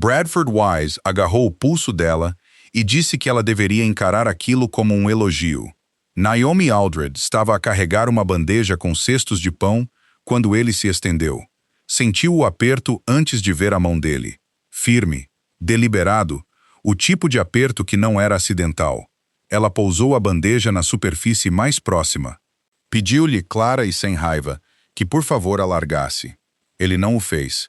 Bradford Wise agarrou o pulso dela e disse que ela deveria encarar aquilo como um elogio. Naomi Aldred estava a carregar uma bandeja com cestos de pão quando ele se estendeu. Sentiu o aperto antes de ver a mão dele. Firme, deliberado, o tipo de aperto que não era acidental. Ela pousou a bandeja na superfície mais próxima. Pediu-lhe, clara e sem raiva, que por favor a largasse. Ele não o fez.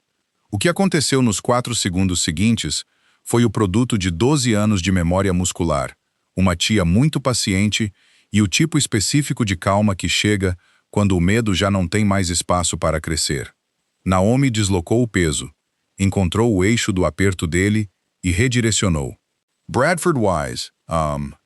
O que aconteceu nos 4 segundos seguintes foi o produto de 12 anos de memória muscular, uma tia muito paciente e o tipo específico de calma que chega quando o medo já não tem mais espaço para crescer. Naomi deslocou o peso, encontrou o eixo do aperto dele e redirecionou. Bradford Wise,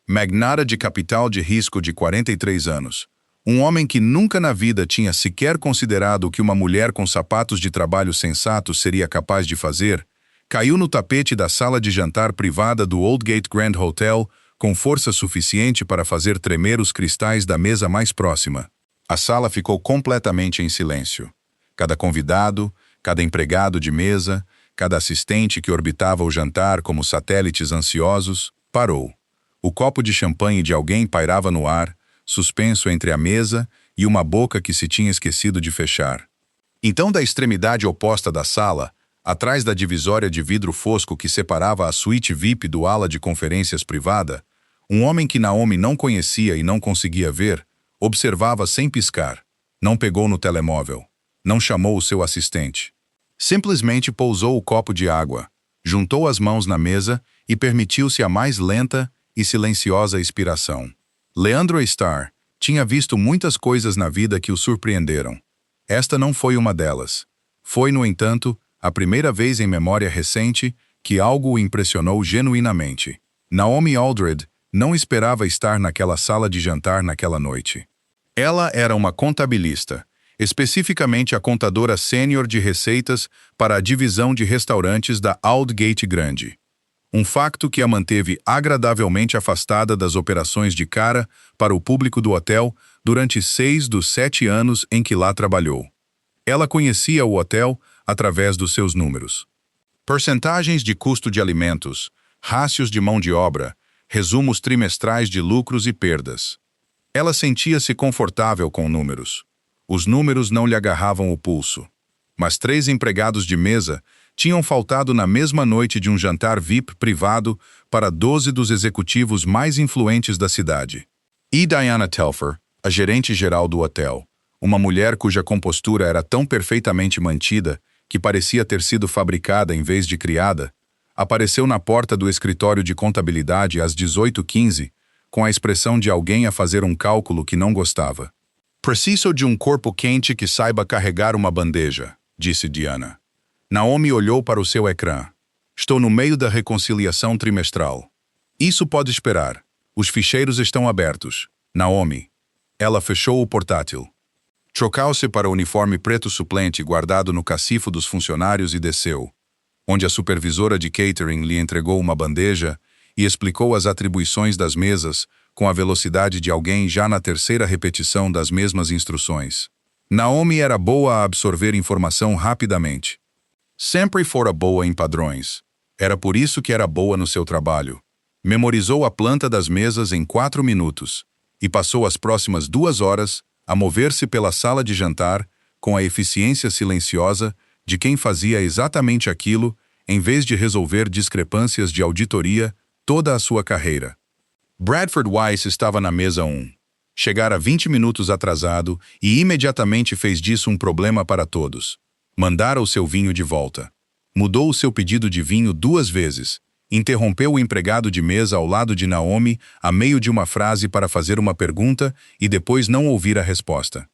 magnata de capital de risco de 43 anos, um homem que nunca na vida tinha sequer considerado o que uma mulher com sapatos de trabalho sensatos seria capaz de fazer, caiu no tapete da sala de jantar privada do Oldgate Grand Hotel com força suficiente para fazer tremer os cristais da mesa mais próxima. A sala ficou completamente em silêncio. Cada convidado, cada empregado de mesa, cada assistente que orbitava o jantar como satélites ansiosos, parou. O copo de champanhe de alguém pairava no ar, suspenso entre a mesa e uma boca que se tinha esquecido de fechar. Então, da extremidade oposta da sala, atrás da divisória de vidro fosco que separava a suíte VIP do ala de conferências privada, um homem que Naomi não conhecia e não conseguia ver, observava sem piscar. Não pegou no telemóvel. Não chamou o seu assistente. Simplesmente pousou o copo de água, juntou as mãos na mesa e permitiu-se a mais lenta e silenciosa expiração. Leandro Starr tinha visto muitas coisas na vida que o surpreenderam. Esta não foi uma delas. Foi, no entanto, a primeira vez em memória recente que algo o impressionou genuinamente. Naomi Aldred não esperava estar naquela sala de jantar naquela noite. Ela era uma contabilista, especificamente a contadora sênior de receitas para a divisão de restaurantes da Aldgate Grande. Um facto que a manteve agradavelmente afastada das operações de cara para o público do hotel durante 6 dos 7 anos em que lá trabalhou. Ela conhecia o hotel através dos seus números. Percentagens de custo de alimentos, rácios de mão de obra, resumos trimestrais de lucros e perdas. Ela sentia-se confortável com números. Os números não lhe agarravam o pulso. Mas 3 empregados de mesa tinham faltado na mesma noite de um jantar VIP privado para 12 dos executivos mais influentes da cidade. E Diana Telfer, a gerente-geral do hotel, uma mulher cuja compostura era tão perfeitamente mantida que parecia ter sido fabricada em vez de criada, apareceu na porta do escritório de contabilidade às 18h15, com a expressão de alguém a fazer um cálculo que não gostava. "Preciso de um corpo quente que saiba carregar uma bandeja", disse Diana. Naomi olhou para o seu ecrã. "Estou no meio da reconciliação trimestral." "Isso pode esperar. Os ficheiros estão abertos." "Naomi." Ela fechou o portátil. Trocou-se para o uniforme preto suplente guardado no cacifo dos funcionários e desceu, onde a supervisora de catering lhe entregou uma bandeja e explicou as atribuições das mesas com a velocidade de alguém já na 3ª repetição das mesmas instruções. Naomi era boa a absorver informação rapidamente. Sempre fora boa em padrões. Era por isso que era boa no seu trabalho. Memorizou a planta das mesas em 4 minutos e passou as próximas 2 horas a mover-se pela sala de jantar com a eficiência silenciosa de quem fazia exatamente aquilo em vez de resolver discrepâncias de auditoria toda a sua carreira. Bradford Wise estava na mesa 1. Chegara 20 minutos atrasado e imediatamente fez disso um problema para todos. Mandara o seu vinho de volta. Mudou o seu pedido de vinho 2 vezes. Interrompeu o empregado de mesa ao lado de Naomi a meio de uma frase para fazer uma pergunta e depois não ouvir a resposta.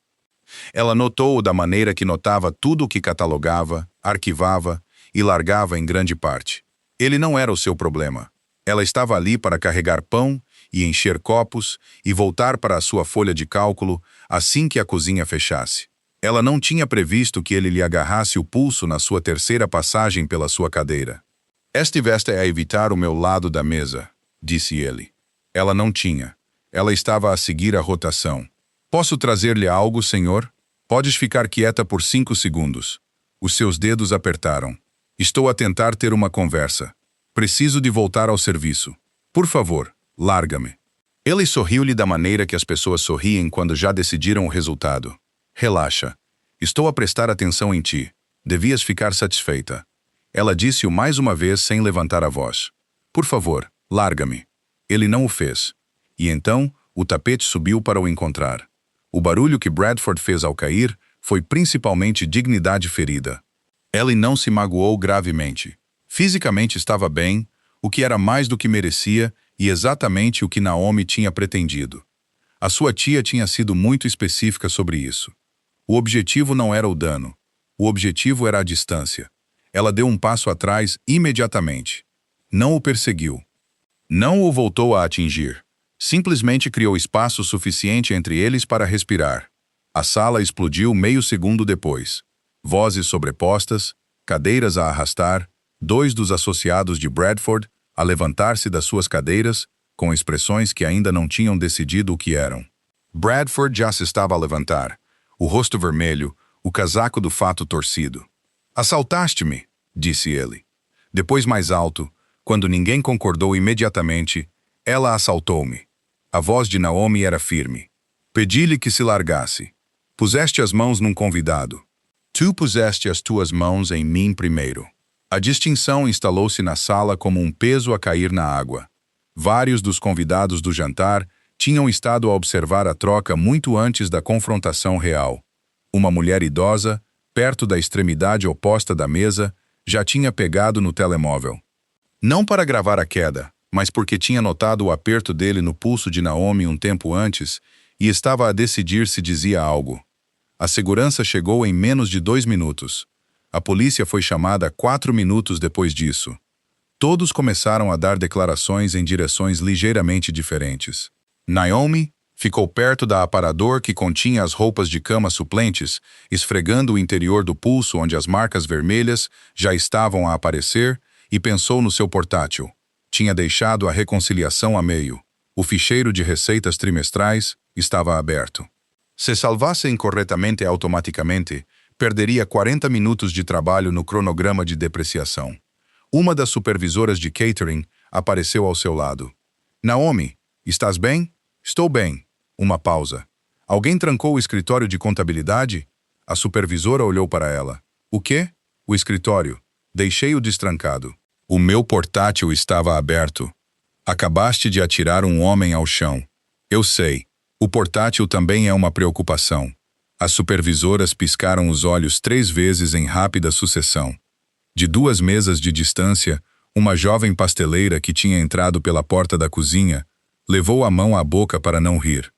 Ela notou-o da maneira que notava tudo o que catalogava, arquivava e largava em grande parte. Ele não era o seu problema. Ela estava ali para carregar pão e encher copos e voltar para a sua folha de cálculo assim que a cozinha fechasse. Ela não tinha previsto que ele lhe agarrasse o pulso na sua 3ª passagem pela sua cadeira. "Estiveste a evitar o meu lado da mesa", disse ele. Ela não tinha. Ela estava a seguir a rotação. "Posso trazer-lhe algo, senhor? Podes ficar quieta por 5 segundos." Os seus dedos apertaram. Estou a tentar ter uma conversa. Preciso de voltar ao serviço. Por favor, larga-me. Ele sorriu-lhe da maneira que as pessoas sorriem quando já decidiram o resultado. Relaxa. Estou a prestar atenção em ti. Devias ficar satisfeita. Ela disse-o mais uma vez sem levantar a voz. Por favor, larga-me. Ele não o fez. E então, o tapete subiu para o encontrar. O barulho que Bradford fez ao cair foi principalmente dignidade ferida. Ellie não se magoou gravemente. Fisicamente estava bem, o que era mais do que merecia e exatamente o que Naomi tinha pretendido. A sua tia tinha sido muito específica sobre isso. O objetivo não era o dano. O objetivo era a distância. Ela deu um passo atrás imediatamente. Não o perseguiu. Não o voltou a atingir. Simplesmente criou espaço suficiente entre eles para respirar. A sala explodiu meio segundo depois. Vozes sobrepostas, cadeiras a arrastar, dois dos associados de Bradford a levantar-se das suas cadeiras, com expressões que ainda não tinham decidido o que eram. Bradford já se estava a levantar, o rosto vermelho, o casaco do fato torcido. Assaltaste-me, disse ele. Depois mais alto, quando ninguém concordou imediatamente, ela assaltou-me. A voz de Naomi era firme. Pedi-lhe que se largasse. Puseste as mãos num convidado. Tu puseste as tuas mãos em mim primeiro. A distinção instalou-se na sala como um peso a cair na água. Vários dos convidados do jantar tinham estado a observar a troca muito antes da confrontação real. Uma mulher idosa, perto da extremidade oposta da mesa, já tinha pegado no telemóvel. Não para gravar a queda, mas porque tinha notado o aperto dele no pulso de Naomi um tempo antes e estava a decidir se dizia algo. A segurança chegou em menos de 2 minutos. A polícia foi chamada 4 minutos depois disso. Todos começaram a dar declarações em direções ligeiramente diferentes. Naomi ficou perto da aparador que continha as roupas de cama suplentes, esfregando o interior do pulso onde as marcas vermelhas já estavam a aparecer, e pensou no seu portátil. Tinha deixado a reconciliação a meio. O ficheiro de receitas trimestrais estava aberto. Se salvasse incorretamente automaticamente, perderia 40 minutos de trabalho no cronograma de depreciação. Uma das supervisoras de catering apareceu ao seu lado. Naomi, estás bem? Estou bem. Uma pausa. Alguém trancou o escritório de contabilidade? A supervisora olhou para ela. O quê? O escritório. Deixei-o destrancado. O meu portátil estava aberto. Acabaste de atirar um homem ao chão. Eu sei. O portátil também é uma preocupação. As supervisoras piscaram os olhos 3 vezes em rápida sucessão. De 2 mesas de distância, uma jovem pasteleira que tinha entrado pela porta da cozinha levou a mão à boca para não rir.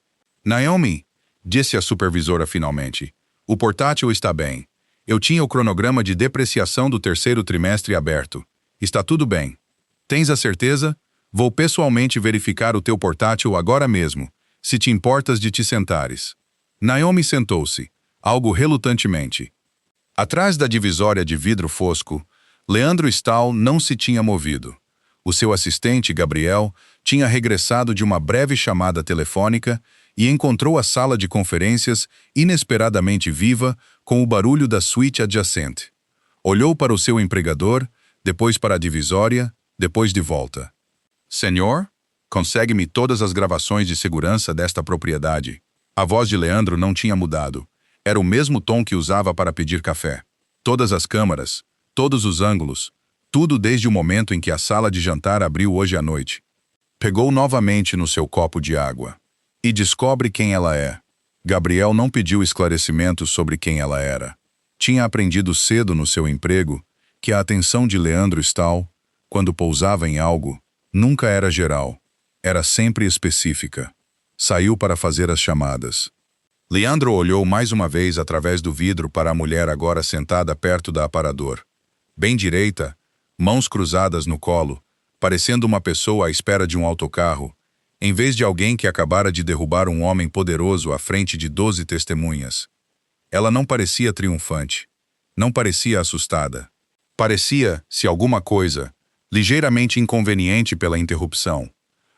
Naomi, disse a supervisora finalmente, o portátil está bem. Eu tinha o cronograma de depreciação do 3º trimestre aberto. Está tudo bem. Tens a certeza? Vou pessoalmente verificar o teu portátil agora mesmo, se te importas de te sentares. Naomi sentou-se, algo relutantemente. Atrás da divisória de vidro fosco, Leandro Stahl não se tinha movido. O seu assistente, Gabriel, tinha regressado de uma breve chamada telefônica e encontrou a sala de conferências inesperadamente viva com o barulho da suíte adjacente. Olhou para o seu empregador, depois para a divisória, depois de volta. Senhor, consegue-me todas as gravações de segurança desta propriedade. A voz de Leandro não tinha mudado. Era o mesmo tom que usava para pedir café. Todas as câmaras, todos os ângulos, tudo desde o momento em que a sala de jantar abriu hoje à noite. Pegou novamente no seu copo de água. E descobre quem ela é. Gabriel não pediu esclarecimentos sobre quem ela era. Tinha aprendido cedo no seu emprego que a atenção de Leandro Stahl, quando pousava em algo, nunca era geral. Era sempre específica. Saiu para fazer as chamadas. Leandro olhou mais uma vez através do vidro para a mulher agora sentada perto da aparador. Bem direita, mãos cruzadas no colo, parecendo uma pessoa à espera de um autocarro, em vez de alguém que acabara de derrubar um homem poderoso à frente de 12 testemunhas. Ela não parecia triunfante. Não parecia assustada. Parecia, se alguma coisa, ligeiramente inconveniente pela interrupção.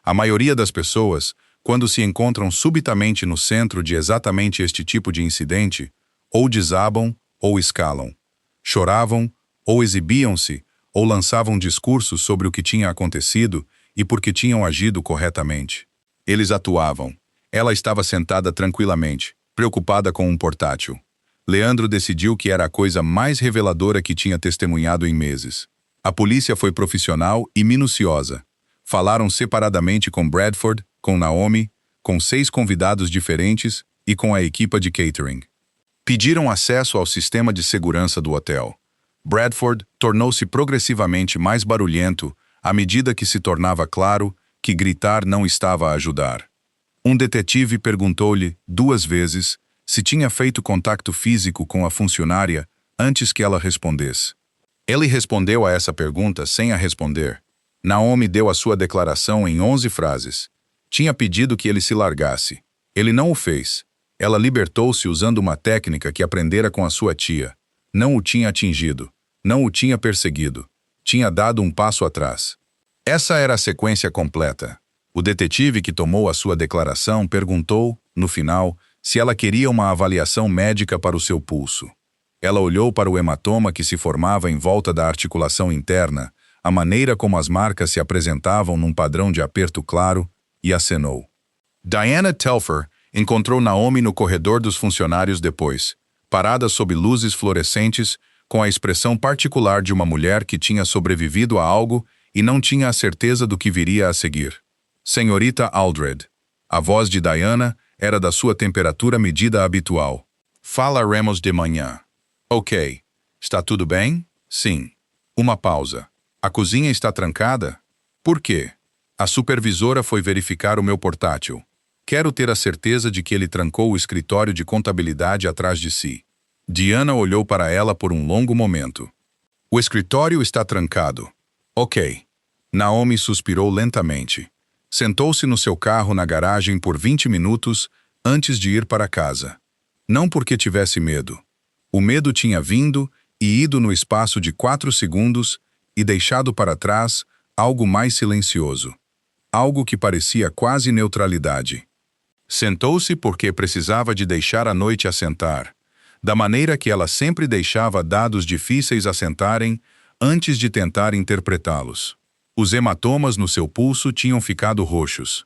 A maioria das pessoas, quando se encontram subitamente no centro de exatamente este tipo de incidente, ou desabam ou escalam. Choravam ou exibiam-se, ou lançavam discursos sobre o que tinha acontecido e por que tinham agido corretamente. Eles atuavam. Ela estava sentada tranquilamente, preocupada com um portátil. Leandro decidiu que era a coisa mais reveladora que tinha testemunhado em meses. A polícia foi profissional e minuciosa. Falaram separadamente com Bradford, com Naomi, com 6 convidados diferentes e com a equipa de catering. Pediram acesso ao sistema de segurança do hotel. Bradford tornou-se progressivamente mais barulhento à medida que se tornava claro que gritar não estava a ajudar. Um detetive perguntou-lhe 2 vezes se tinha feito contato físico com a funcionária antes que ela respondesse. Ele respondeu a essa pergunta sem a responder. Naomi deu a sua declaração em 11 frases. Tinha pedido que ele se largasse. Ele não o fez. Ela libertou-se usando uma técnica que aprendera com a sua tia. Não o tinha atingido. Não o tinha perseguido. Tinha dado um passo atrás. Essa era a sequência completa. O detetive que tomou a sua declaração perguntou, no final, se ela queria uma avaliação médica para o seu pulso. Ela olhou para o hematoma que se formava em volta da articulação interna, a maneira como as marcas se apresentavam num padrão de aperto claro, e acenou. Diana Telfer encontrou Naomi no corredor dos funcionários depois, parada sob luzes fluorescentes, com a expressão particular de uma mulher que tinha sobrevivido a algo e não tinha a certeza do que viria a seguir. Senhorita Aldred. A voz de Diana era da sua temperatura medida habitual. Falaremos de manhã. Ok. Está tudo bem? Sim. Uma pausa. A cozinha está trancada? Por quê? A supervisora foi verificar o meu portátil. Quero ter a certeza de que ele trancou o escritório de contabilidade atrás de si. Diana olhou para ela por um longo momento. O escritório está trancado. Ok. Naomi suspirou lentamente. Sentou-se no seu carro na garagem por 20 minutos antes de ir para casa. Não porque tivesse medo. O medo tinha vindo e ido no espaço de 4 segundos e deixado para trás algo mais silencioso. Algo que parecia quase neutralidade. Sentou-se porque precisava de deixar a noite assentar, da maneira que ela sempre deixava dados difíceis assentarem antes de tentar interpretá-los. Os hematomas no seu pulso tinham ficado roxos.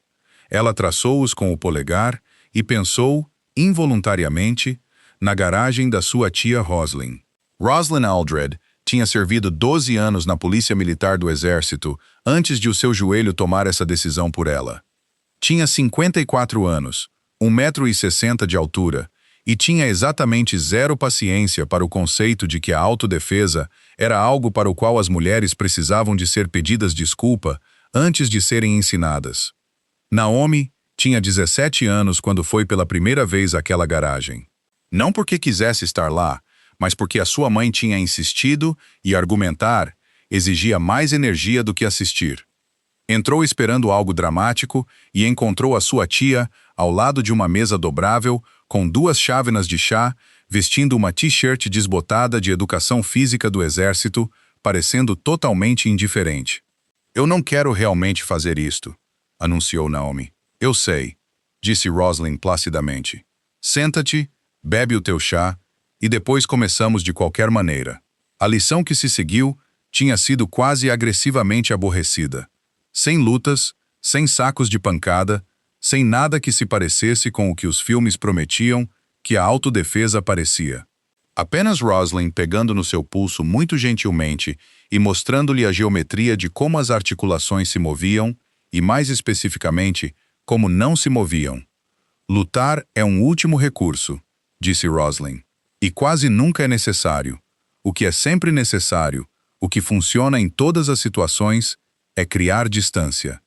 Ela traçou-os com o polegar e pensou, involuntariamente, na garagem da sua tia Roslyn. Roslyn Aldred tinha servido 12 anos na Polícia Militar do Exército antes de o seu joelho tomar essa decisão por ela. Tinha 54 anos, 1,60 m de altura, e tinha exatamente zero paciência para o conceito de que a autodefesa era algo para o qual as mulheres precisavam de ser pedidas desculpa antes de serem ensinadas. Naomi tinha 17 anos quando foi pela primeira vez àquela garagem. Não porque quisesse estar lá, mas porque a sua mãe tinha insistido e argumentar exigia mais energia do que assistir. Entrou esperando algo dramático e encontrou a sua tia ao lado de uma mesa dobrável com 2 chávenas de chá, vestindo uma t-shirt desbotada de educação física do exército, parecendo totalmente indiferente. Eu não quero realmente fazer isto, anunciou Naomi. Eu sei, disse Roslyn placidamente. Senta-te, bebe o teu chá, e depois começamos de qualquer maneira. A lição que se seguiu tinha sido quase agressivamente aborrecida. Sem lutas, sem sacos de pancada, sem nada que se parecesse com o que os filmes prometiam que a autodefesa parecia. Apenas Roslyn pegando no seu pulso muito gentilmente e mostrando-lhe a geometria de como as articulações se moviam e, mais especificamente, como não se moviam. Lutar é um último recurso, disse Roslyn, e quase nunca é necessário. O que é sempre necessário, o que funciona em todas as situações, é criar distância.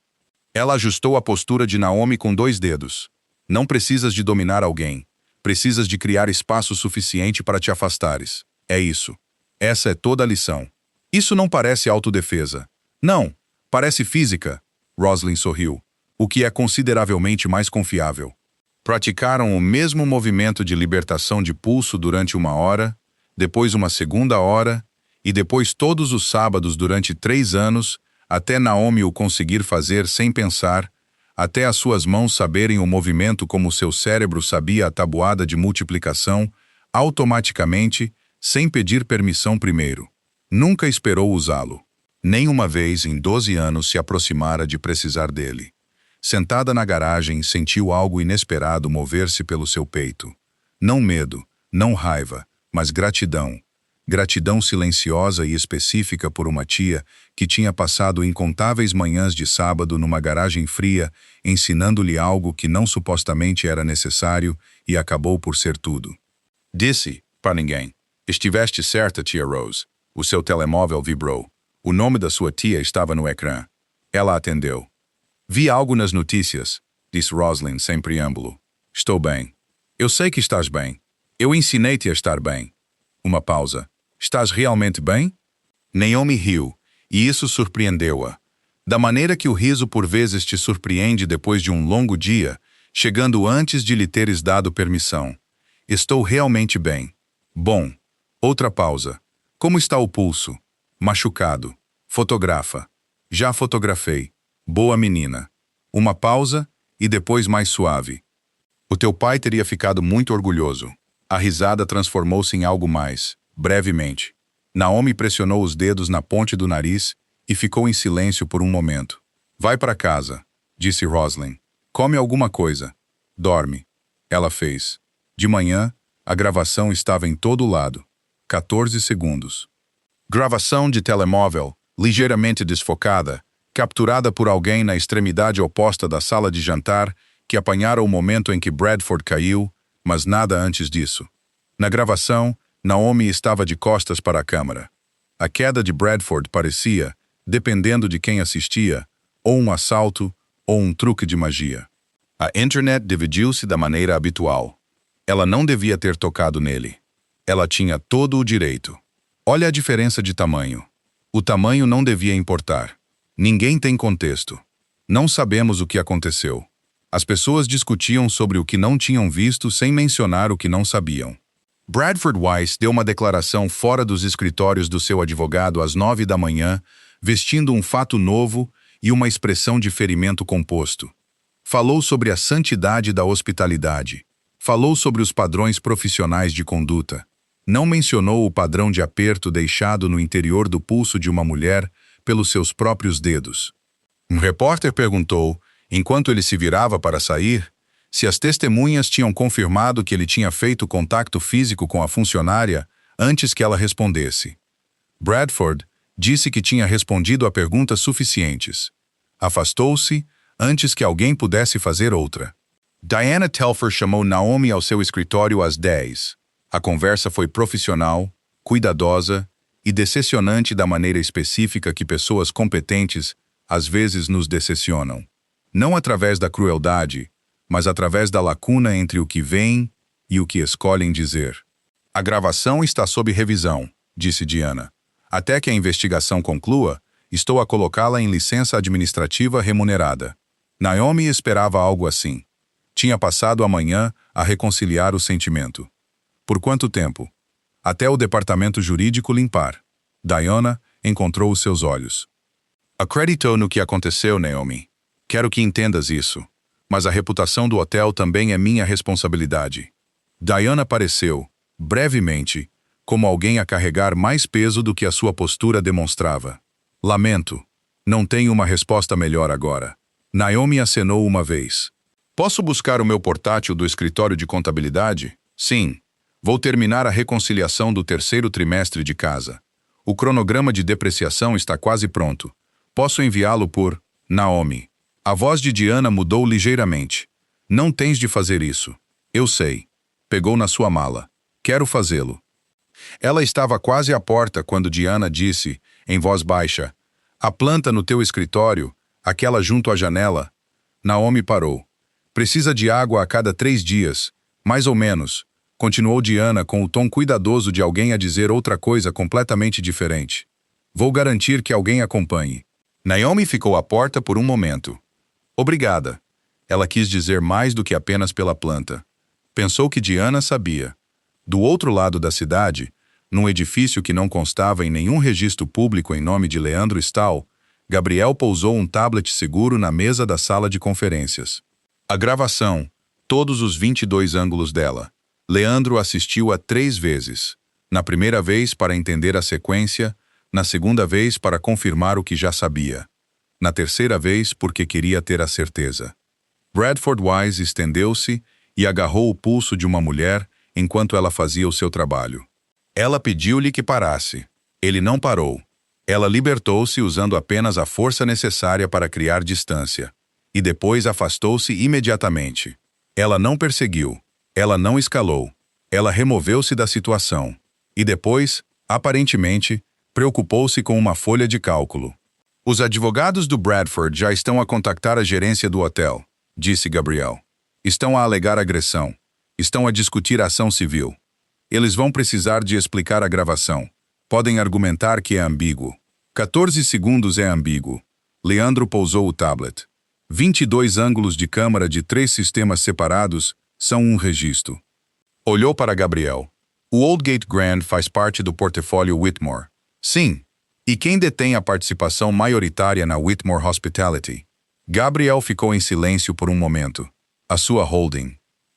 Ela ajustou a postura de Naomi com 2 dedos. Não precisas de dominar alguém. Precisas de criar espaço suficiente para te afastares. É isso. Essa é toda a lição. Isso não parece autodefesa. Não, parece física. Roslyn sorriu, o que é consideravelmente mais confiável. Praticaram o mesmo movimento de libertação de pulso durante 1 hora, depois uma segunda hora, e depois todos os sábados durante 3 anos, até Naomi o conseguir fazer sem pensar, até as suas mãos saberem o movimento como seu cérebro sabia a tabuada de multiplicação, automaticamente, sem pedir permissão primeiro. Nunca esperou usá-lo. Nenhuma vez em 12 anos se aproximara de precisar dele. Sentada na garagem, sentiu algo inesperado mover-se pelo seu peito. Não medo, não raiva, mas gratidão. Gratidão silenciosa e específica por uma tia que tinha passado incontáveis manhãs de sábado numa garagem fria, ensinando-lhe algo que não supostamente era necessário e acabou por ser tudo. Disse, para ninguém: "Estiveste certa, tia Rose." O seu telemóvel vibrou. O nome da sua tia estava no ecrã. Ela atendeu. "Vi algo nas notícias", disse Rosalind sem preâmbulo. "Estou bem." "Eu sei que estás bem. Eu ensinei-te a estar bem." Uma pausa. "Estás realmente bem?" Naomi riu, e isso surpreendeu-a. Da maneira que o riso por vezes te surpreende depois de um longo dia, chegando antes de lhe teres dado permissão. "Estou realmente bem." "Bom." Outra pausa. "Como está o pulso?" "Machucado." "Fotografa." "Já fotografei." "Boa menina." Uma pausa, e depois mais suave. "O teu pai teria ficado muito orgulhoso." A risada transformou-se em algo mais, brevemente. Naomi pressionou os dedos na ponte do nariz e ficou em silêncio por um momento. "Vai para casa", disse Rosalind. "Come alguma coisa. Dorme." Ela fez. De manhã, a gravação estava em todo lado. 14 segundos. Gravação de telemóvel, ligeiramente desfocada, capturada por alguém na extremidade oposta da sala de jantar, que apanhara o momento em que Bradford caiu, mas nada antes disso. Na gravação, Naomi estava de costas para a câmera. A queda de Bradford parecia, dependendo de quem assistia, ou um assalto ou um truque de magia. A internet dividiu-se da maneira habitual. Ela não devia ter tocado nele. Ela tinha todo o direito. Olha a diferença de tamanho. O tamanho não devia importar. Ninguém tem contexto. Não sabemos o que aconteceu. As pessoas discutiam sobre o que não tinham visto sem mencionar o que não sabiam. Bradford Weiss deu uma declaração fora dos escritórios do seu advogado às 9 da manhã, vestindo um fato novo e uma expressão de ferimento composto. Falou sobre a santidade da hospitalidade. Falou sobre os padrões profissionais de conduta. Não mencionou o padrão de aperto deixado no interior do pulso de uma mulher pelos seus próprios dedos. Um repórter perguntou, enquanto ele se virava para sair, se as testemunhas tinham confirmado que ele tinha feito contato físico com a funcionária antes que ela respondesse. Bradford disse que tinha respondido a perguntas suficientes. Afastou-se antes que alguém pudesse fazer outra. Diana Telfer chamou Naomi ao seu escritório às 10. A conversa foi profissional, cuidadosa e decepcionante da maneira específica que pessoas competentes às vezes nos decepcionam. Não através da crueldade, mas através da lacuna entre o que veem e o que escolhem dizer. "A gravação está sob revisão", disse Diana. "Até que a investigação conclua, estou a colocá-la em licença administrativa remunerada." Naomi esperava algo assim. Tinha passado a manhã a reconciliar o sentimento. Por quanto tempo? Até o departamento jurídico limpar. Diana encontrou os seus olhos. "Acreditou no que aconteceu, Naomi. Quero que entendas isso. Mas a reputação do hotel também é minha responsabilidade." Diana pareceu, brevemente, como alguém a carregar mais peso do que a sua postura demonstrava. "Lamento. Não tenho uma resposta melhor agora." Naomi acenou uma vez. "Posso buscar o meu portátil do escritório de contabilidade?" "Sim. Vou terminar a reconciliação do terceiro trimestre de casa. O cronograma de depreciação está quase pronto. Posso enviá-lo por Naomi." A voz de Diana mudou ligeiramente. "Não tens de fazer isso." "Eu sei." Pegou na sua mala. "Quero fazê-lo." Ela estava quase à porta quando Diana disse, em voz baixa, "A planta no teu escritório, aquela junto à janela." Naomi parou. "Precisa de água a cada 3 dias, mais ou menos." Continuou Diana com o tom cuidadoso de alguém a dizer outra coisa completamente diferente. "Vou garantir que alguém acompanhe." Naomi ficou à porta por um momento. "Obrigada." Ela quis dizer mais do que apenas pela planta. Pensou que Diana sabia. Do outro lado da cidade, num edifício que não constava em nenhum registro público em nome de Leandro Stahl, Gabriel pousou um tablet seguro na mesa da sala de conferências. A gravação, todos os 22 ângulos dela. Leandro assistiu-a 3 vezes. Na primeira vez para entender a sequência, Na segunda vez, para confirmar o que já sabia. Na terceira vez, porque queria ter a certeza. Bradford Wise estendeu-se e agarrou o pulso de uma mulher enquanto ela fazia o seu trabalho. Ela pediu-lhe que parasse. Ele não parou. Ela libertou-se usando apenas a força necessária para criar distância. E depois afastou-se imediatamente. Ela não perseguiu. Ela não escalou. Ela removeu-se da situação. E depois, aparentemente, preocupou-se com uma folha de cálculo. Os advogados do Bradford já estão a contactar a gerência do hotel, disse Gabriel. Estão a alegar agressão. Estão a discutir a ação civil. Eles vão precisar de explicar a gravação. Podem argumentar que é ambíguo. 14 segundos é ambíguo. Leandro pousou o tablet. 22 ângulos de câmara de 3 sistemas separados são um registro. Olhou para Gabriel. O Oldgate Grand faz parte do portfólio Whitmore. Sim. E quem detém a participação maioritária na Whitmore Hospitality? Gabriel ficou em silêncio por um momento. A sua holding.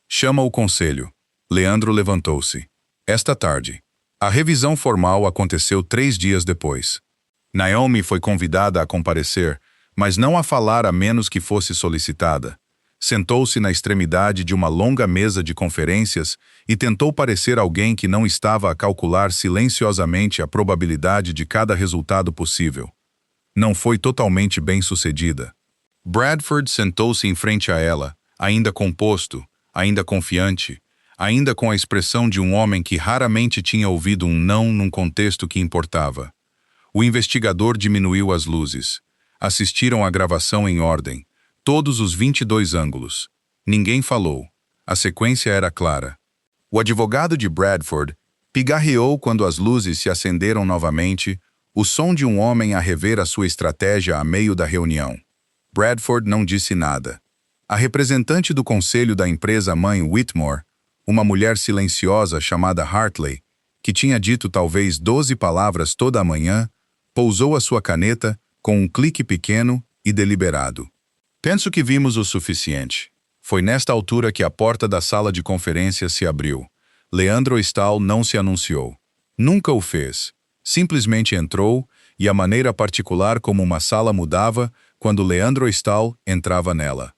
Chama o conselho. Leandro levantou-se. Esta tarde. A revisão formal aconteceu 3 dias depois. Naomi foi convidada a comparecer, mas não a falar a menos que fosse solicitada. Sentou-se na extremidade de uma longa mesa de conferências e tentou parecer alguém que não estava a calcular silenciosamente a probabilidade de cada resultado possível. Não foi totalmente bem-sucedida. Bradford sentou-se em frente a ela, ainda composto, ainda confiante, ainda com a expressão de um homem que raramente tinha ouvido um não num contexto que importava. O investigador diminuiu as luzes. Assistiram à gravação em ordem, todos os 22 ângulos. Ninguém falou. A sequência era clara. O advogado de Bradford pigarreou quando as luzes se acenderam novamente, o som de um homem a rever a sua estratégia a meio da reunião. Bradford não disse nada. A representante do conselho da empresa-mãe Whitmore, uma mulher silenciosa chamada Hartley, que tinha dito talvez 12 palavras toda a manhã, pousou a sua caneta com um clique pequeno e deliberado. Penso que vimos o suficiente. Foi nesta altura que a porta da sala de conferências se abriu. Leandro Stahl não se anunciou. Nunca o fez. Simplesmente entrou, e a maneira particular como uma sala mudava quando Leandro Stahl entrava nela.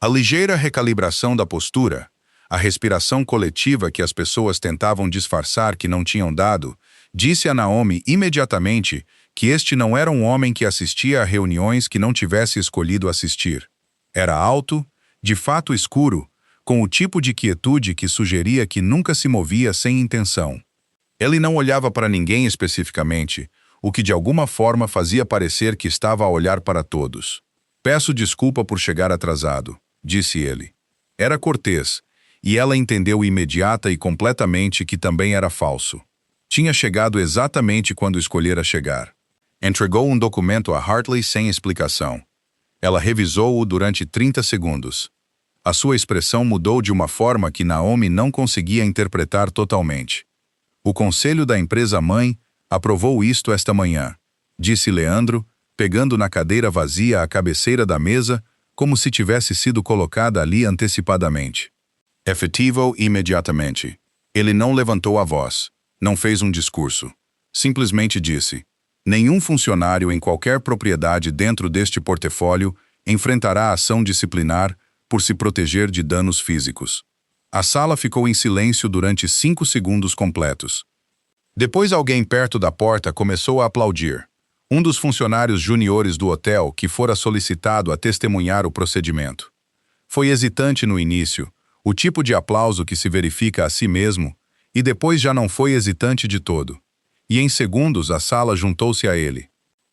A ligeira recalibração da postura, a respiração coletiva que as pessoas tentavam disfarçar que não tinham dado, disse a Naomi imediatamente que este não era um homem que assistia a reuniões que não tivesse escolhido assistir. Era alto, de fato escuro, com o tipo de quietude que sugeria que nunca se movia sem intenção. Ele não olhava para ninguém especificamente, o que de alguma forma fazia parecer que estava a olhar para todos. Peço desculpa por chegar atrasado, disse ele. Era cortês, e ela entendeu imediata e completamente que também era falso. Tinha chegado exatamente quando escolhera chegar. Entregou um documento a Hartley sem explicação. Ela revisou-o durante 30 segundos. A sua expressão mudou de uma forma que Naomi não conseguia interpretar totalmente. O conselho da empresa-mãe aprovou isto esta manhã, disse Leandro, pegando na cadeira vazia à cabeceira da mesa, como se tivesse sido colocada ali antecipadamente. Efetivo imediatamente. Ele não levantou a voz, não fez um discurso. Simplesmente disse: nenhum funcionário em qualquer propriedade dentro deste portfólio enfrentará ação disciplinar por se proteger de danos físicos. A sala ficou em silêncio durante 5 segundos completos. Depois alguém perto da porta começou a aplaudir. Um dos funcionários juniores do hotel que fora solicitado a testemunhar o procedimento. Foi hesitante no início, o tipo de aplauso que se verifica a si mesmo, e depois já não foi hesitante de todo. E em segundos a sala juntou-se a ele.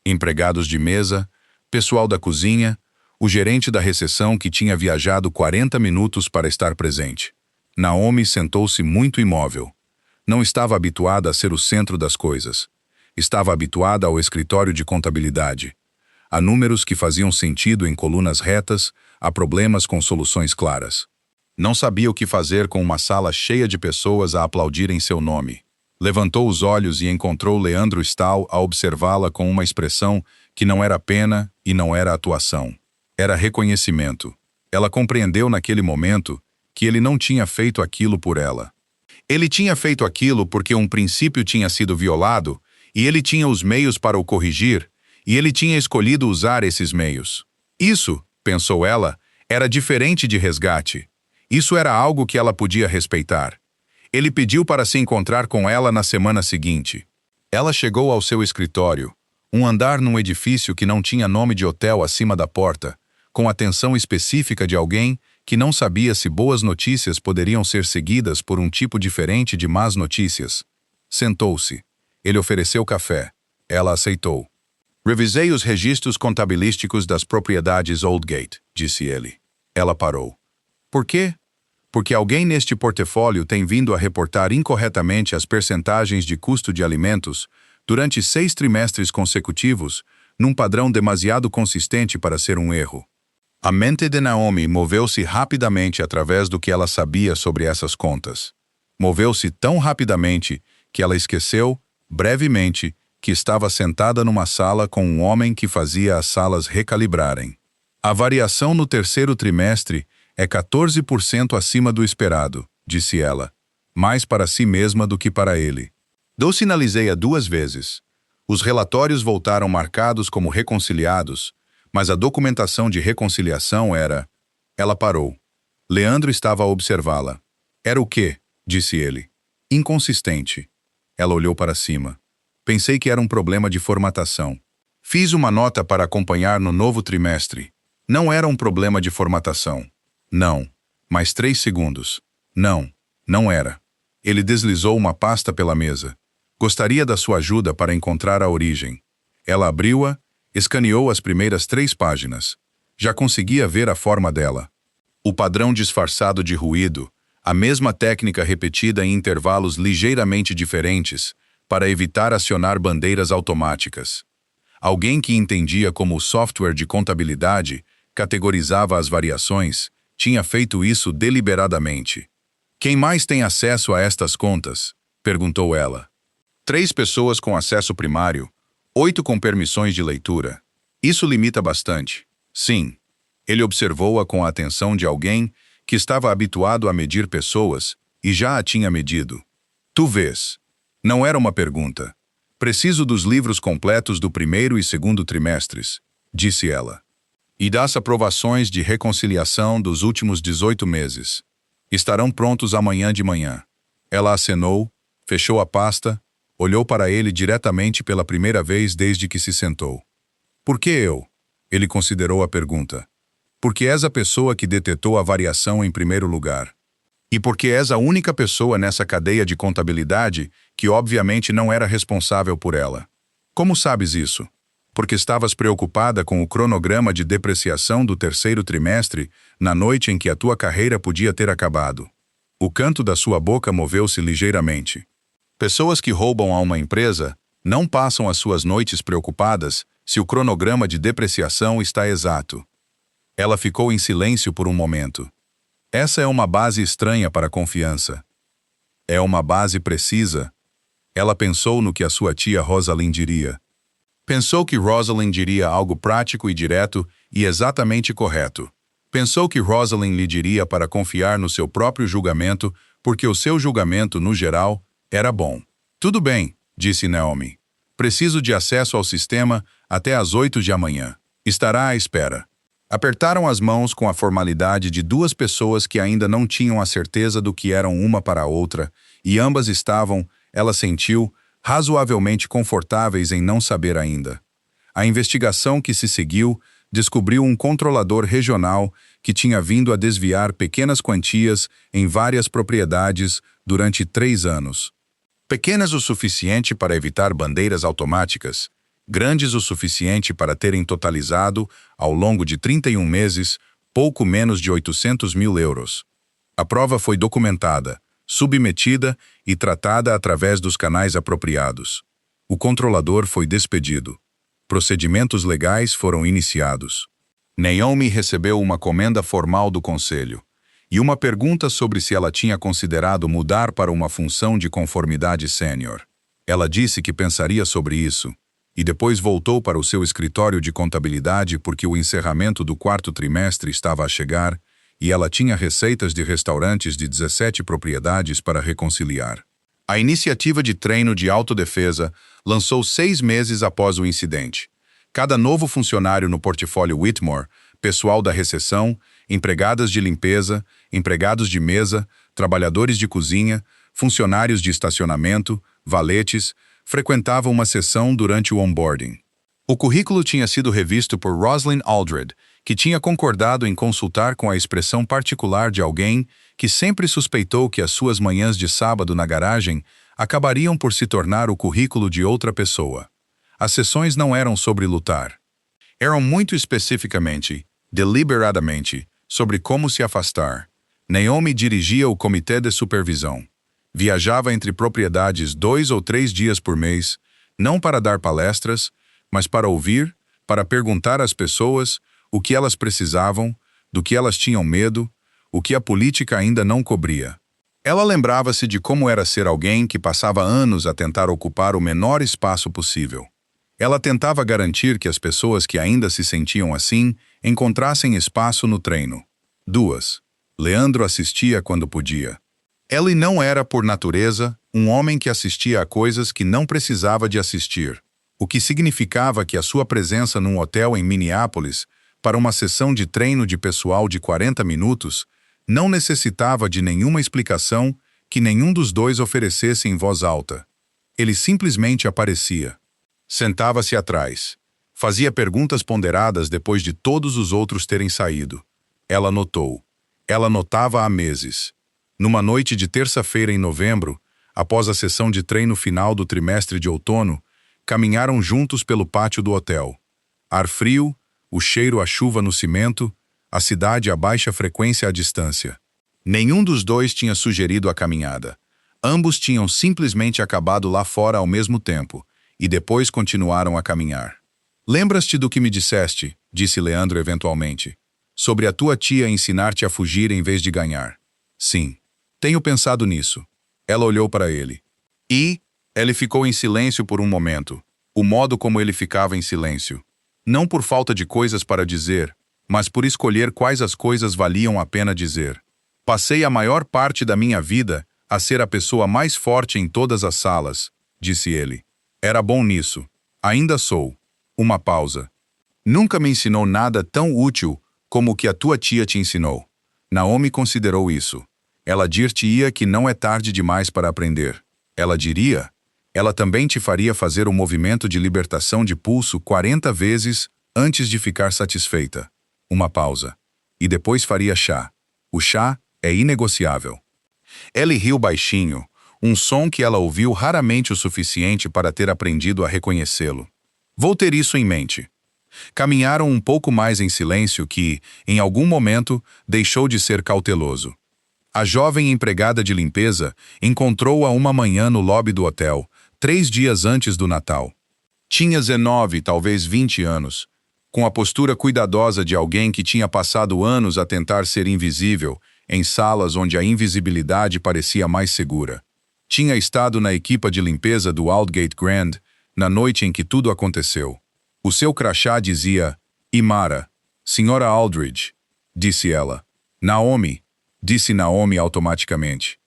Empregados de mesa, pessoal da cozinha, o gerente da recepção que tinha viajado 40 minutos para estar presente. Naomi sentou-se muito imóvel. Não estava habituada a ser o centro das coisas. Estava habituada ao escritório de contabilidade. A números que faziam sentido em colunas retas, a problemas com soluções claras. Não sabia o que fazer com uma sala cheia de pessoas a aplaudirem seu nome. Levantou os olhos e encontrou Leandro Stahl a observá-la com uma expressão que não era pena e não era atuação. Era reconhecimento. Ela compreendeu naquele momento que ele não tinha feito aquilo por ela. Ele tinha feito aquilo porque um princípio tinha sido violado E ele tinha os meios para o corrigir, e ele tinha escolhido usar esses meios. Isso, pensou ela, era diferente de resgate. Isso era algo que ela podia respeitar. Ele pediu para se encontrar com ela na semana seguinte. Ela chegou ao seu escritório, um andar num edifício que não tinha nome de hotel acima da porta, com atenção específica de alguém que não sabia se boas notícias poderiam ser seguidas por um tipo diferente de más notícias. Sentou-se. Ele ofereceu café. Ela aceitou. Revisei os registros contabilísticos das propriedades Oldgate, disse ele. Ela parou. Por quê? Porque alguém neste portfólio tem vindo a reportar incorretamente as percentagens de custo de alimentos durante 6 trimestres consecutivos, num padrão demasiado consistente para ser um erro. A mente de Naomi moveu-se rapidamente através do que ela sabia sobre essas contas. Moveu-se tão rapidamente que ela esqueceu, brevemente, que estava sentada numa sala com um homem que fazia as salas recalibrarem. A variação no terceiro trimestre é 14% acima do esperado, disse ela, mais para si mesma do que para ele. Sinalizei-a 2 vezes. Os relatórios voltaram marcados como reconciliados, mas a documentação de reconciliação era... Ela parou. Leandro estava a observá-la. Era o quê? Disse ele. Inconsistente. Ela olhou para cima. Pensei que era um problema de formatação. Fiz uma nota para acompanhar no novo trimestre. Não era um problema de formatação. Não. Mais 3 segundos. Não. Não era. Ele deslizou uma pasta pela mesa. Gostaria da sua ajuda para encontrar a origem. Ela abriu-a, escaneou as primeiras 3 páginas. Já conseguia ver a forma dela. O padrão disfarçado de ruído, a mesma técnica repetida em intervalos ligeiramente diferentes, para evitar acionar bandeiras automáticas. Alguém que entendia como o software de contabilidade categorizava as variações, tinha feito isso deliberadamente. Quem mais tem acesso a estas contas? Perguntou ela. 3 pessoas com acesso primário, 8 com permissões de leitura. Isso limita bastante. Sim. Ele observou-a com a atenção de alguém que estava habituado a medir pessoas e já a tinha medido. Tu vês. Não era uma pergunta. Preciso dos livros completos do primeiro e segundo trimestres, disse ela. E das aprovações de reconciliação dos últimos 18 meses. Estarão prontos amanhã de manhã. Ela acenou, fechou a pasta, olhou para ele diretamente pela primeira vez desde que se sentou. Por que eu? Ele considerou a pergunta. Porque és a pessoa que detetou a variação em primeiro lugar. E porque és a única pessoa nessa cadeia de contabilidade que obviamente não era responsável por ela. Como sabes isso? Porque estavas preocupada com o cronograma de depreciação do terceiro trimestre na noite em que a tua carreira podia ter acabado. O canto da sua boca moveu-se ligeiramente. Pessoas que roubam a uma empresa não passam as suas noites preocupadas se o cronograma de depreciação está exato. Ela ficou em silêncio por um momento. Essa é uma base estranha para a confiança. É uma base precisa. Ela pensou no que a sua tia Rosalind diria. Pensou que Rosalind diria algo prático e direto e exatamente correto. Pensou que Rosalind lhe diria para confiar no seu próprio julgamento, porque o seu julgamento, no geral, era bom. Tudo bem, disse Naomi. Preciso de acesso ao sistema até às 8 de amanhã. Estará à espera. Apertaram as mãos com a formalidade de 2 pessoas que ainda não tinham a certeza do que eram uma para a outra, e ambas estavam, ela sentiu, razoavelmente confortáveis em não saber ainda. A investigação que se seguiu descobriu um controlador regional que tinha vindo a desviar pequenas quantias em várias propriedades durante 3 anos. Pequenas o suficiente para evitar bandeiras automáticas, grandes o suficiente para terem totalizado, ao longo de 31 meses, pouco menos de 800 mil euros. A prova foi documentada, submetida e tratada através dos canais apropriados. O controlador foi despedido. Procedimentos legais foram iniciados. Naomi recebeu uma comenda formal do conselho e uma pergunta sobre se ela tinha considerado mudar para uma função de conformidade sênior. Ela disse que pensaria sobre isso, e depois voltou para o seu escritório de contabilidade porque o encerramento do 4º trimestre estava a chegar e ela tinha receitas de restaurantes de 17 propriedades para reconciliar. A iniciativa de treino de autodefesa lançou 6 meses após o incidente. Cada novo funcionário no portfólio Whitmore, pessoal da recepção, empregadas de limpeza, empregados de mesa, trabalhadores de cozinha, funcionários de estacionamento, valetes, frequentavam uma sessão durante o onboarding. O currículo tinha sido revisto por Rosalind Aldred, que tinha concordado em consultar com a expressão particular de alguém que sempre suspeitou que as suas manhãs de sábado na garagem acabariam por se tornar o currículo de outra pessoa. As sessões não eram sobre lutar. Eram muito especificamente, deliberadamente, sobre como se afastar. Naomi dirigia o comitê de supervisão. Viajava entre propriedades 2 ou 3 dias por mês, não para dar palestras, mas para ouvir, para perguntar às pessoas o que elas precisavam, do que elas tinham medo, o que a política ainda não cobria. Ela lembrava-se de como era ser alguém que passava anos a tentar ocupar o menor espaço possível. Ela tentava garantir que as pessoas que ainda se sentiam assim encontrassem espaço no treino. 2. Leandro assistia quando podia. Ele não era, por natureza, um homem que assistia a coisas que não precisava de assistir, o que significava que a sua presença num hotel em Minneapolis para uma sessão de treino de pessoal de 40 minutos não necessitava de nenhuma explicação que nenhum dos dois oferecesse em voz alta. Ele simplesmente aparecia. Sentava-se atrás. Fazia perguntas ponderadas depois de todos os outros terem saído. Ela notou. Ela notava há meses. Numa noite de terça-feira em novembro, após a sessão de treino final do trimestre de outono, caminharam juntos pelo pátio do hotel. Ar frio, o cheiro a chuva no cimento, a cidade a baixa frequência à distância. Nenhum dos dois tinha sugerido a caminhada. Ambos tinham simplesmente acabado lá fora ao mesmo tempo, e depois continuaram a caminhar. Lembras-te do que me disseste, disse Leandro eventualmente, sobre a tua tia ensinar-te a fugir em vez de ganhar. Sim. Tenho pensado nisso. Ela olhou para ele. E ele ficou em silêncio por um momento. O modo como ele ficava em silêncio. Não por falta de coisas para dizer, mas por escolher quais as coisas valiam a pena dizer. Passei a maior parte da minha vida a ser a pessoa mais forte em todas as salas, disse ele. Era bom nisso. Ainda sou. Uma pausa. Nunca me ensinou nada tão útil como o que a tua tia te ensinou. Naomi considerou isso. Ela dir-te-ia que não é tarde demais para aprender. Ela diria, ela também te faria fazer o movimento de libertação de pulso 40 vezes antes de ficar satisfeita. Uma pausa. E depois faria chá. O chá é inegociável. Ele riu baixinho, um som que ela ouviu raramente o suficiente para ter aprendido a reconhecê-lo. Vou ter isso em mente. Caminharam um pouco mais em silêncio que, em algum momento, deixou de ser cauteloso. A jovem empregada de limpeza encontrou-a uma manhã no lobby do hotel, 3 dias antes do Natal. Tinha 19, talvez 20 anos, com a postura cuidadosa de alguém que tinha passado anos a tentar ser invisível, em salas onde a invisibilidade parecia mais segura. Tinha estado na equipa de limpeza do Aldgate Grand, na noite em que tudo aconteceu. O seu crachá dizia, Imara, Senhora Aldridge, disse ela. Naomi, disse Naomi automaticamente.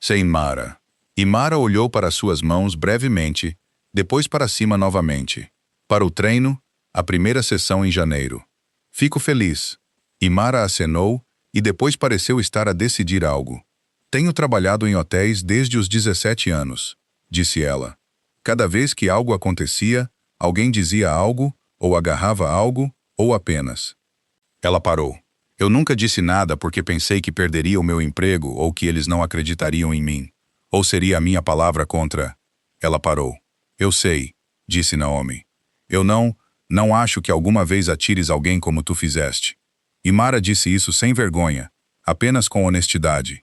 Sem Mara. Imara olhou para suas mãos brevemente, depois para cima novamente. Para o treino, a primeira sessão em janeiro. Fico feliz. Imara acenou e depois pareceu estar a decidir algo. Tenho trabalhado em hotéis desde os 17 anos, disse ela. Cada vez que algo acontecia, alguém dizia algo, ou agarrava algo, ou apenas. Ela parou. Eu nunca disse nada porque pensei que perderia o meu emprego ou que eles não acreditariam em mim. Ou seria a minha palavra contra... Ela parou. Eu sei, disse Naomi. Eu não acho que alguma vez atires alguém como tu fizeste. Imara disse isso sem vergonha, apenas com honestidade.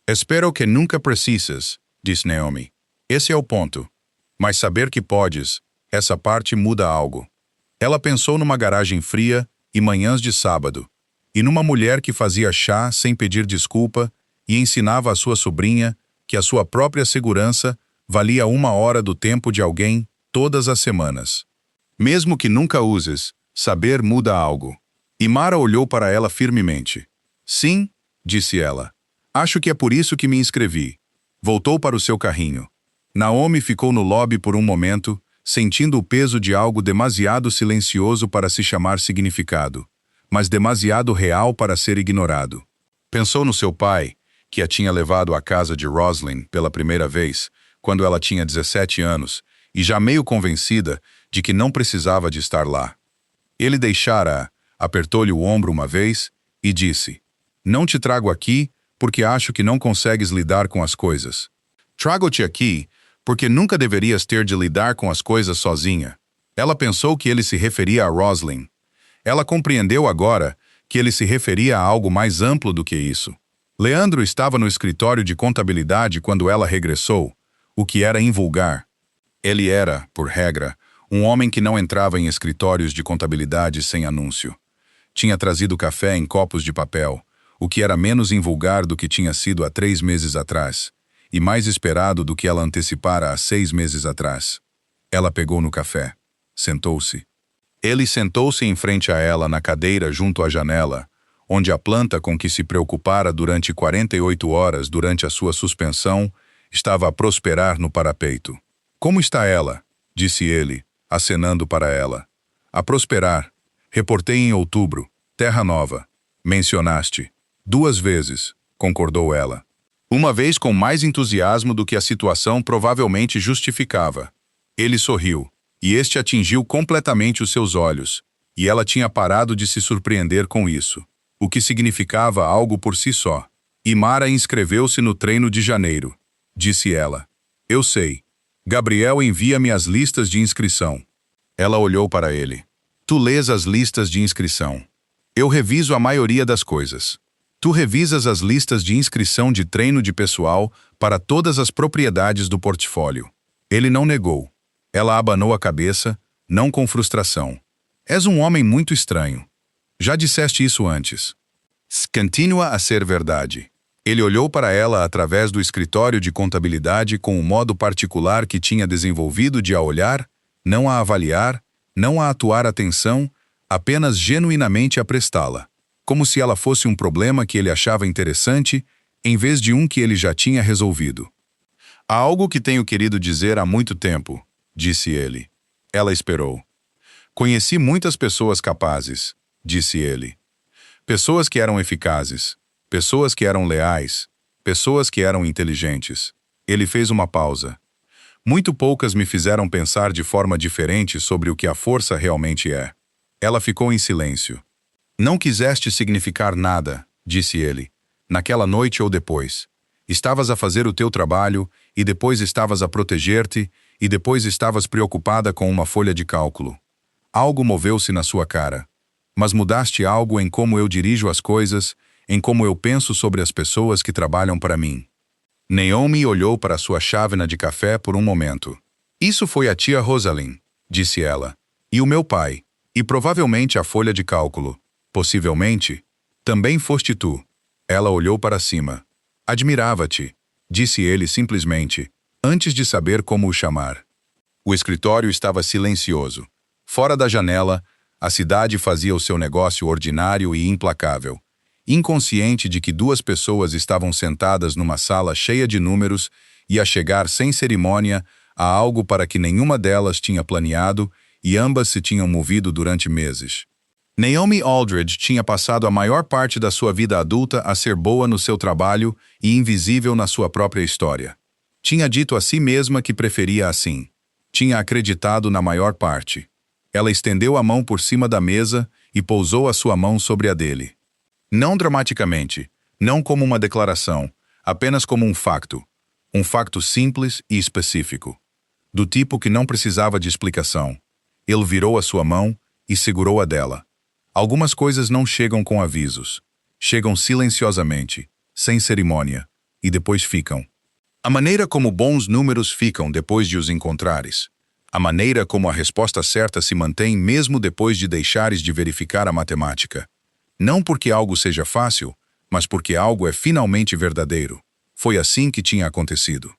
Espero que nunca precises, disse Naomi. Esse é o ponto. Mas saber que podes, essa parte muda algo. Ela pensou numa garagem fria e manhãs de sábado, e numa mulher que fazia chá sem pedir desculpa e ensinava à sua sobrinha que a sua própria segurança valia 1 hora do tempo de alguém todas as semanas. Mesmo que nunca uses, saber muda algo. Imara olhou para ela firmemente. Sim, disse ela. Acho que é por isso que me inscrevi. Voltou para o seu carrinho. Naomi ficou no lobby por um momento, sentindo o peso de algo demasiado silencioso para se chamar significado, mas demasiado real para ser ignorado. Pensou no seu pai, que a tinha levado à casa de Roslyn pela primeira vez, quando ela tinha 17 anos, e já meio convencida de que não precisava de estar lá. Ele deixara-a, apertou-lhe o ombro uma vez e disse: "Não te trago aqui porque acho que não consegues lidar com as coisas. Trago-te aqui porque nunca deverias ter de lidar com as coisas sozinha." Ela pensou que ele se referia a Roslyn. Ela compreendeu agora que ele se referia a algo mais amplo do que isso. Leandro estava no escritório de contabilidade quando ela regressou, o que era invulgar. Ele era, por regra, um homem que não entrava em escritórios de contabilidade sem anúncio. Tinha trazido café em copos de papel, o que era menos invulgar do que tinha sido há 3 meses atrás, e mais esperado do que ela antecipara há 6 meses atrás. Ela pegou no café. Sentou-se. Ele sentou-se em frente a ela na cadeira junto à janela, onde a planta com que se preocupara durante 48 horas durante a sua suspensão estava a prosperar no parapeito. "Como está ela?" disse ele, acenando para ela. "A prosperar. Reportei em outubro. Terra Nova. Mencionaste. 2 vezes", concordou ela. Uma vez com mais entusiasmo do que a situação provavelmente justificava. Ele sorriu, e este atingiu completamente os seus olhos, e ela tinha parado de se surpreender com isso, o que significava algo por si só. "Imara inscreveu-se no treino de janeiro", disse ela. "Eu sei. Gabriel envia-me as listas de inscrição." Ela olhou para ele. "Tu lês as listas de inscrição. Eu reviso a maioria das coisas. Tu revisas as listas de inscrição de treino de pessoal para todas as propriedades do portfólio." Ele não negou. Ela abanou a cabeça, não com frustração. "És um homem muito estranho. Já disseste isso antes." Continua a ser verdade. Ele olhou para ela através do escritório de contabilidade com um modo particular que tinha desenvolvido de a olhar, não a avaliar, não a atuar atenção, apenas genuinamente a prestá-la, como se ela fosse um problema que ele achava interessante, em vez de um que ele já tinha resolvido. "Há algo que tenho querido dizer há muito tempo", disse ele. Ela esperou. "Conheci muitas pessoas capazes", disse ele. "Pessoas que eram eficazes, pessoas que eram leais, pessoas que eram inteligentes." Ele fez uma pausa. "Muito poucas me fizeram pensar de forma diferente sobre o que a força realmente é." Ela ficou em silêncio. "Não quiseste significar nada", disse ele, "naquela noite ou depois. Estavas a fazer o teu trabalho, e depois estavas a proteger-te, e depois estavas preocupada com uma folha de cálculo. Algo moveu-se na sua cara. Mas mudaste algo em como eu dirijo as coisas, em como eu penso sobre as pessoas que trabalham para mim." Naomi olhou para sua chávena de café por um momento. "Isso foi a tia Rosalind", disse ela. "E o meu pai. E provavelmente a folha de cálculo. Possivelmente, também foste tu." Ela olhou para cima. "Admirava-te", disse ele simplesmente, antes de saber como o chamar. O escritório estava silencioso. Fora da janela, a cidade fazia o seu negócio ordinário e implacável, inconsciente de que 2 pessoas estavam sentadas numa sala cheia de números e a chegar sem cerimônia a algo para que nenhuma delas tinha planeado e ambas se tinham movido durante meses. Naomi Aldridge tinha passado a maior parte da sua vida adulta a ser boa no seu trabalho e invisível na sua própria história. Tinha dito a si mesma que preferia assim. Tinha acreditado na maior parte. Ela estendeu a mão por cima da mesa e pousou a sua mão sobre a dele. Não dramaticamente, não como uma declaração, apenas como um facto. Um facto simples e específico. Do tipo que não precisava de explicação. Ele virou a sua mão e segurou a dela. Algumas coisas não chegam com avisos. Chegam silenciosamente, sem cerimônia, e depois ficam. A maneira como bons números ficam depois de os encontrares. A maneira como a resposta certa se mantém mesmo depois de deixares de verificar a matemática. Não porque algo seja fácil, mas porque algo é finalmente verdadeiro. Foi assim que tinha acontecido.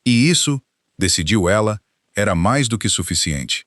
E isso, decidiu ela, era mais do que suficiente.